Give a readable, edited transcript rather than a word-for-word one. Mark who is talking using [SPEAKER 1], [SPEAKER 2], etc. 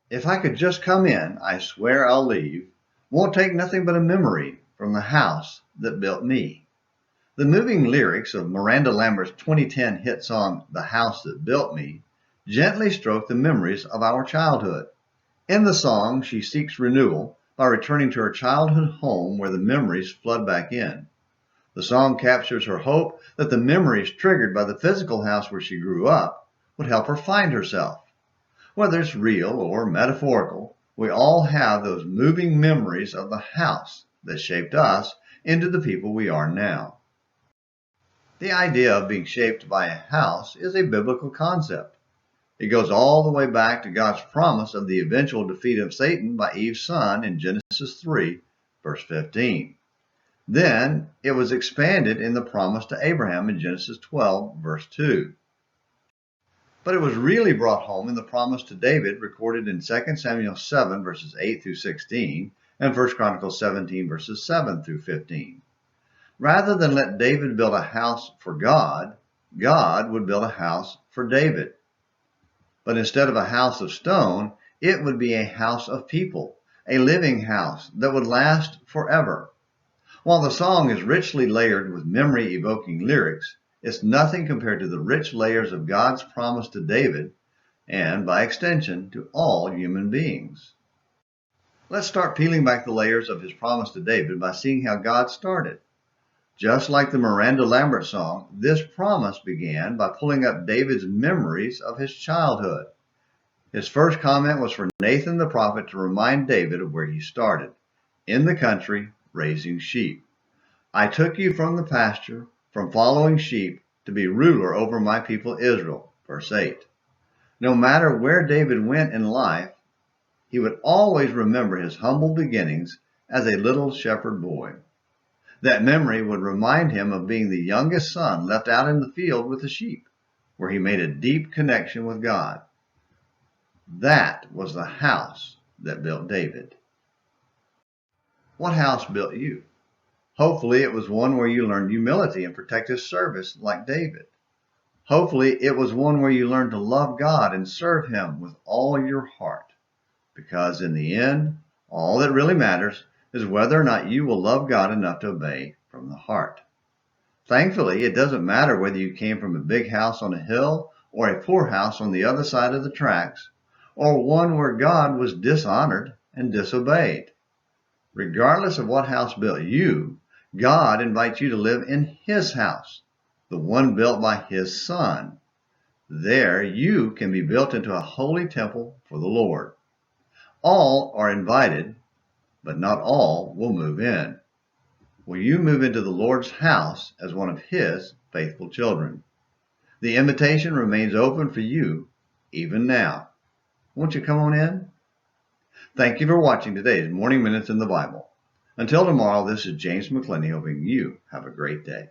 [SPEAKER 1] If I could just come in, I swear I'll leave. Won't take nothing but a memory from the house that built me. The moving lyrics of Miranda Lambert's 2010 hit song, The House That Built Me, gently stroke the memories of our childhood. In the song, she seeks renewal by returning to her childhood home where the memories flood back in. The song captures her hope that the memories triggered by the physical house where she grew up would help her find herself. Whether it's real or metaphorical, we all have those moving memories of the house that shaped us into the people we are now. The idea of being shaped by a house is a biblical concept. It goes all the way back to God's promise of the eventual defeat of Satan by Eve's son in Genesis 3, verse 15. Then it was expanded in the promise to Abraham in Genesis 12, verse 2. But it was really brought home in the promise to David recorded in 2 Samuel 7, verses 8 through 16, and 1 Chronicles 17, verses 7 through 15. Rather than let David build a house for God, God would build a house for David. But instead of a house of stone, it would be a house of people, a living house that would last forever. While the song is richly layered with memory-evoking lyrics, it's nothing compared to the rich layers of God's promise to David, and by extension, to all human beings. Let's start peeling back the layers of his promise to David by seeing how God started. Just like the Miranda Lambert song, this promise began by pulling up David's memories of his childhood. His first comment was for Nathan the prophet to remind David of where he started, in the country, raising sheep. I took you from the pasture, from following sheep, to be ruler over my people Israel. Verse 8. No matter where David went in life, he would always remember his humble beginnings as a little shepherd boy. That memory would remind him of being the youngest son left out in the field with the sheep, where he made a deep connection with God. That was the house that built David. What house built you? Hopefully it was one where you learned humility and protective service like David. Hopefully it was one where you learned to love God and serve Him with all your heart. Because in the end, all that really matters is whether or not you will love God enough to obey from the heart. Thankfully, it doesn't matter whether you came from a big house on a hill or a poor house on the other side of the tracks, or one where God was dishonored and disobeyed. Regardless of what house built you, God invites you to live in His house, the one built by His Son. There you can be built into a holy temple for the Lord. All are invited, but not all will move in. Will you move into the Lord's house as one of His faithful children? The invitation remains open for you even now. Won't you come on in? Thank you for watching today's Morning Minutes in the Bible. Until tomorrow, this is James McClenny hoping you have a great day.